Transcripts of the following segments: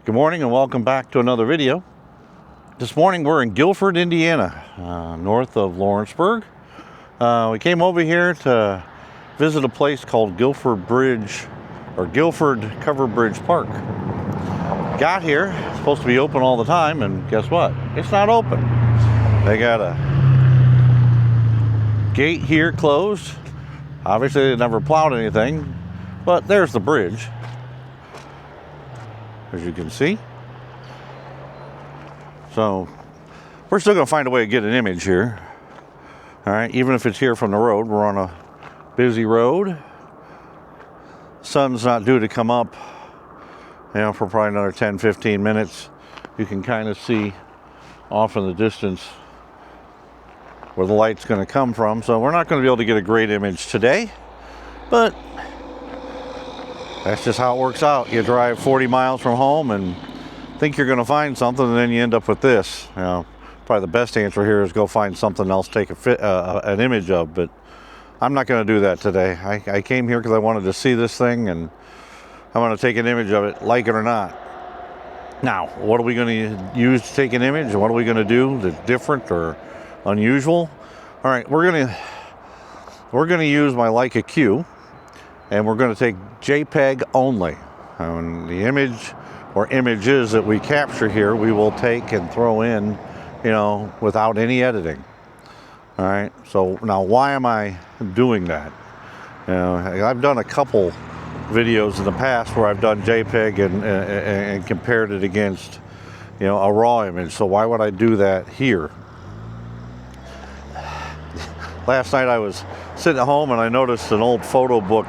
Good morning and welcome back to another video. This morning we're in Guilford, Indiana, north of Lawrenceburg. We came over here to visit a place called Guilford Bridge, or Guilford Covered Bridge Park. Got here, it's supposed to be open all the time, and guess what? It's not open. They got a gate here closed. Obviously they never plowed anything, but there's the bridge, as you can see. So we're still going to find a way to get an image here. All right, even if it's here from the road, we're on a busy road. Sun's not due to come up, for probably another 10-15 minutes. You can kind of see off in the distance where the light's going to come from. So we're not going to be able to get a great image today, but that's just how it works out. You drive 40 miles from home and think you're going to find something, and then you end up with this. Probably the best answer here is go find something else, take an image of, but I'm not going to do that today. I came here because I wanted to see this thing, and I want to take an image of it, like it or not. Now, what are we going to use to take an image, and what are we going to do that's different or unusual? All right, we're going to use my Leica Q, and we're going to take JPEG only. The image or images that we capture here, we will take and throw in, without any editing. All right, so now why am I doing that? I've done a couple videos in the past where I've done JPEG and compared it against, a raw image. So why would I do that here? Last night I was sitting at home and I noticed an old photo book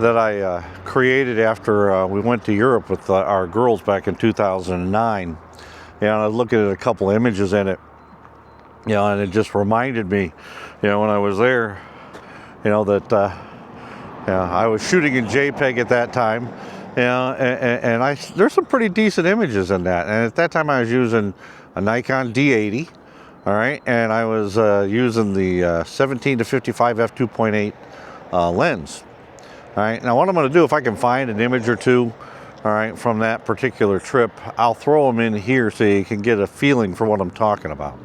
that I created after we went to Europe with our girls back in 2009. And I was looking at a couple images in it, and it just reminded me, when I was there, that I was shooting in JPEG at that time, and there's some pretty decent images in that. And at that time I was using a Nikon D80, all right, and I was using the 17 to 55 f2.8 lens. All right, now what I'm going to do, if I can find an image or two, all right, from that particular trip, I'll throw them in here so you can get a feeling for what I'm talking about.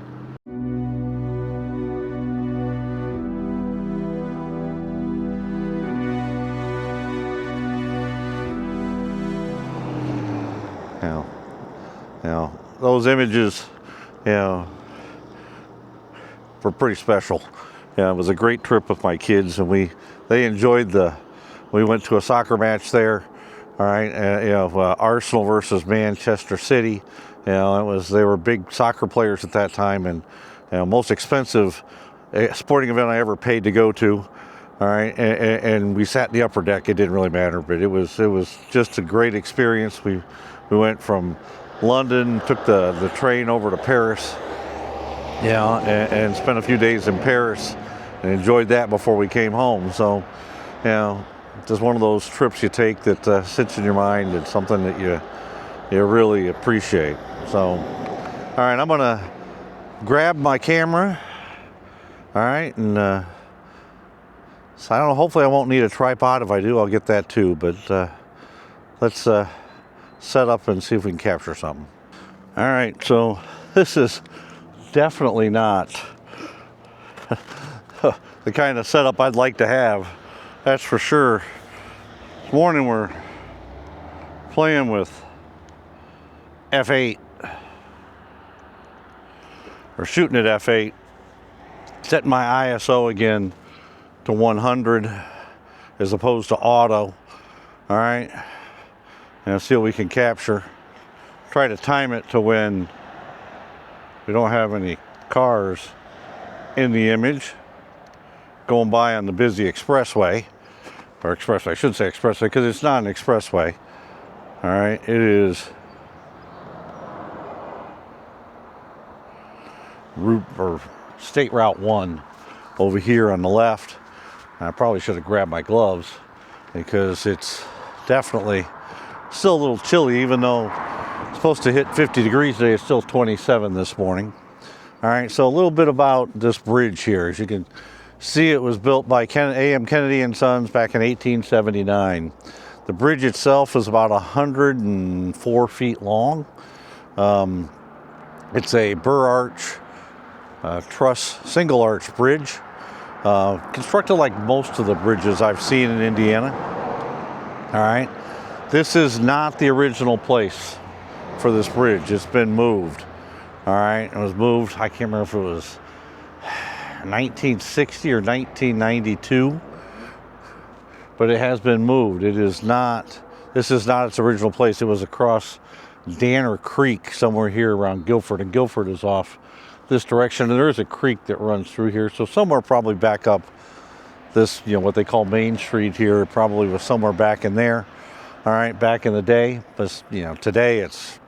Those images, were pretty special. It was a great trip with my kids, and they enjoyed we went to a soccer match there, all right, Arsenal versus Manchester City. They were big soccer players at that time, and most expensive sporting event I ever paid to go to, all right, and we sat in the upper deck. It didn't really matter, but it was just a great experience. We went from London, took the train over to Paris, and spent a few days in Paris and enjoyed that before we came home. So, just one of those trips you take that sits in your mind. It's something that you really appreciate. So, all right, I'm gonna grab my camera. All right, and so I don't know. Hopefully, I won't need a tripod. If I do, I'll get that too. But let's set up and see if we can capture something. All right, so this is definitely not the kind of setup I'd like to have. That's for sure. This morning we're playing with f8. We're shooting at f8. Setting my ISO again to 100 as opposed to auto. All right. And see what we can capture. Try to time it to when we don't have any cars in the image going by on the busy expressway, or expressway, I shouldn't say expressway because it's not an expressway. All right, it is State Route 1 over here on the left. I probably should have grabbed my gloves because it's definitely still a little chilly, even though it's supposed to hit 50 degrees today. It's still 27 this morning. All right, so a little bit about this bridge here. As you can see, it was built by A.M. Kennedy and Sons back in 1879. The bridge itself is about 104 feet long. It's a burr arch, truss, single arch bridge. Constructed like most of the bridges I've seen in Indiana. All right. This is not the original place for this bridge. It's been moved. All right. It was moved. I can't remember if it was 1960 or 1992. But it has been moved. It is not, this is not its original place. It was across Danner Creek, somewhere here around Guilford, and Guilford is off this direction. And there is a creek that runs through here. So somewhere probably back up this, you know, what they call Main Street here, it probably was somewhere back in there. All right, back in the day. But, you know, today it's,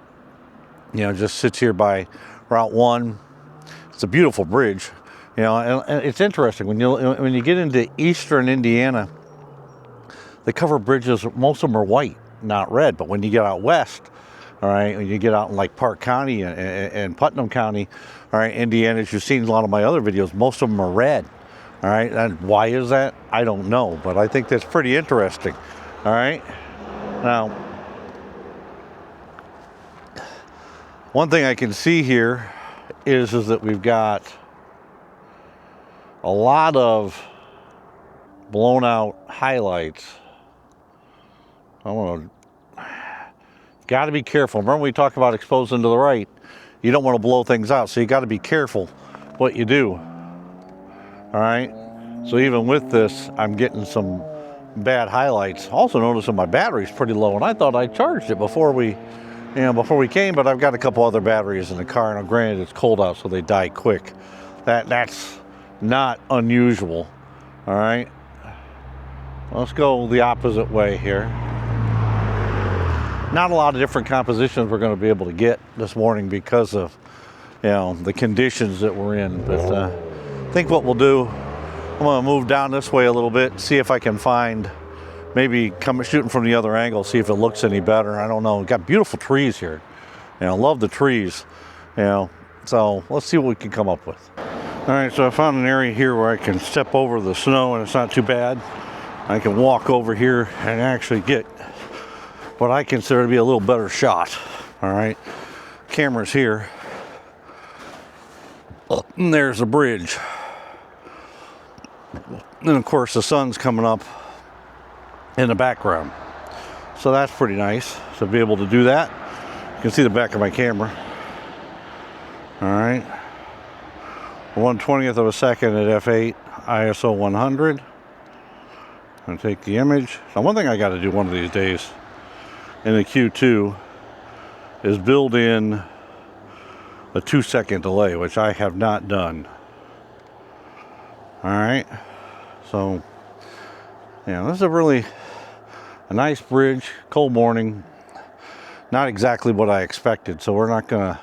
you know, just sits here by Route 1. It's a beautiful bridge. You know, and it's interesting when you get into eastern Indiana, the covered bridges, most of them are white, not red. But when you get out west, all right, when you get out in like Park County and Putnam County, all right, Indiana, as you've seen in a lot of my other videos, most of them are red. All right, and why is that? I don't know, but I think that's pretty interesting. All right, now, one thing I can see here is that we've got a lot of blown out highlights. I want to, got to be careful. Remember we talked about exposing to the right. You don't want to blow things out, so you got to be careful what you do. All right. So even with this, I'm getting some bad highlights. Also noticing my battery's pretty low, and I thought I charged it before we came, but I've got a couple other batteries in the car, and granted it's cold out, so they die quick. That's not unusual. All right. Let's go the opposite way here. Not a lot of different compositions we're going to be able to get this morning because of, you know, the conditions that we're in. But I think what we'll do, I'm going to move down this way a little bit, see if I can find, maybe shooting from the other angle, see if it looks any better. I don't know. We've got beautiful trees here. You know, love the trees. You know, so let's see what we can come up with. All right, so I found an area here where I can step over the snow and it's not too bad. I can walk over here and actually get what I consider to be a little better shot. All right, camera's here. And there's the bridge. And of course the sun's coming up in the background. So that's pretty nice to be able to do that. You can see the back of my camera. All right. 1/20th of a second at f8, ISO 100. I'm going to take the image. Now one thing I got to do one of these days in the Q2 is build in a 2-second delay, which I have not done. All right. So, yeah, this is a nice bridge, cold morning. Not exactly what I expected, so we're not going to,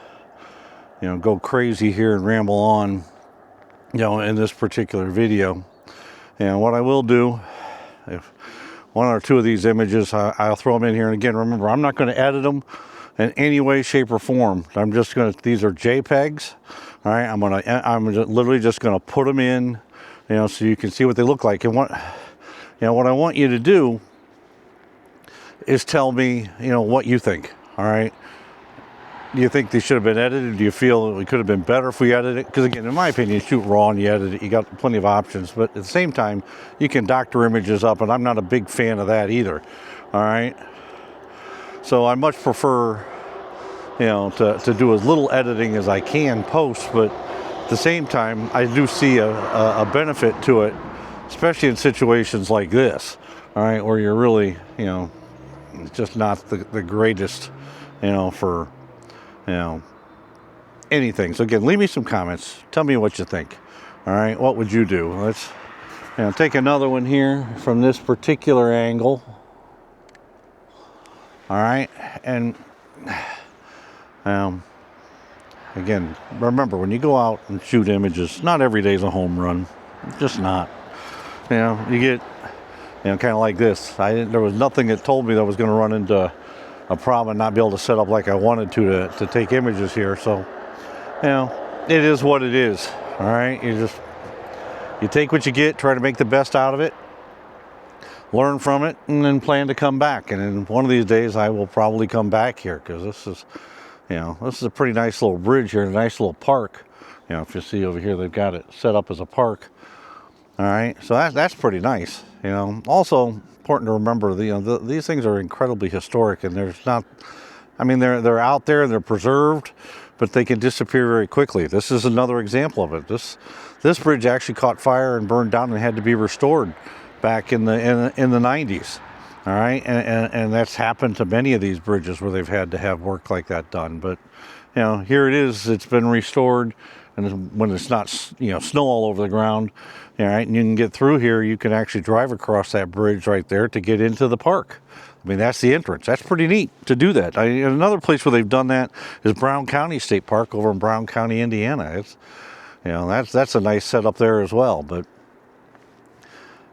you know, go crazy here and ramble on, you know, in this particular video. And what I will do, if one or two of these images, I'll throw them in here. And again, remember, I'm not going to edit them in any way, shape, or form. I'm just going to, these are JPEGs. All right, I'm literally just going to put them in, you know, so you can see what they look like. And what I want you to do is tell me, you know, what you think. All right. Do you think they should have been edited? Do you feel it could have been better if we edited it? Because again, in my opinion, you shoot raw and you edit it, you got plenty of options. But at the same time, you can doctor images up, and I'm not a big fan of that either. All right. So I much prefer, you know, to do as little editing as I can post. But at the same time, I do see a benefit to it, especially in situations like this. All right, where you're really, you know, just not the greatest, you know, for, you know, anything. So again, leave me some comments. Tell me what you think. All right, what would you do? Let's, you know, take another one here from this particular angle. All right, and again, remember, when you go out and shoot images, not every day is a home run. Just not. You know, you get, you know, kind of like this. There was nothing that told me that I was going to run into a problem and not be able to set up like I wanted to take images here. So, you know, it is what it is. All right, you take what you get, try to make the best out of it. learn from it, and then plan to come back. And then one of these days I will probably come back here, because this is, you know, this is a pretty nice little bridge here, a nice little park. You know, if you see over here, they've got it set up as a park. All right, so that's pretty nice. You know, also important to remember, these things are incredibly historic, and there's not, I mean, they're out there, they're preserved, but they can disappear very quickly. This is another example of it. This bridge actually caught fire and burned down and had to be restored back in the 90s. All right, and that's happened to many of these bridges where they've had to have work like that done. But you know, here it is. It's been restored, and when it's not, you know, snow all over the ground, all right, and you can get through here. You can actually drive across that bridge right there to get into the park. I mean, that's the entrance. That's pretty neat to do that. Another place where they've done that is Brown County State Park over in Brown County, Indiana. It's, you know, that's a nice setup there as well. But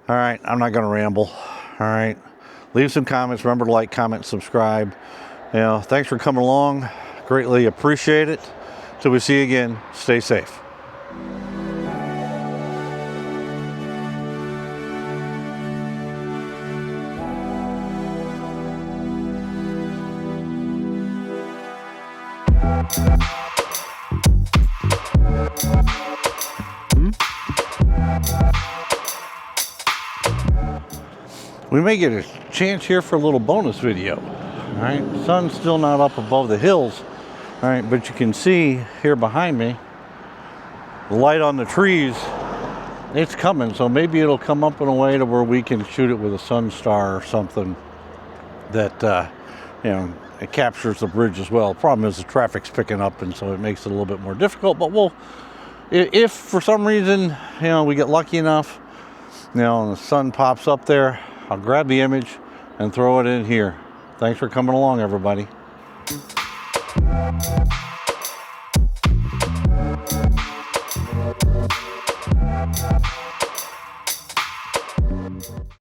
all right, I'm not going to ramble. All right, leave some comments. Remember to like, comment, subscribe. You know, thanks for coming along. Greatly appreciate it. Till we see you again, stay safe. We may get a chance here for a little bonus video. All right, sun's still not up above the hills. All right, but you can see here behind me, the light on the trees, it's coming. So maybe it'll come up in a way to where we can shoot it with a sun star or something that, you know, it captures the bridge as well. The problem is the traffic's picking up, and so it makes it a little bit more difficult. But we'll, if for some reason, you know, we get lucky enough, you know, and the sun pops up there, I'll grab the image and throw it in here. Thanks for coming along, everybody.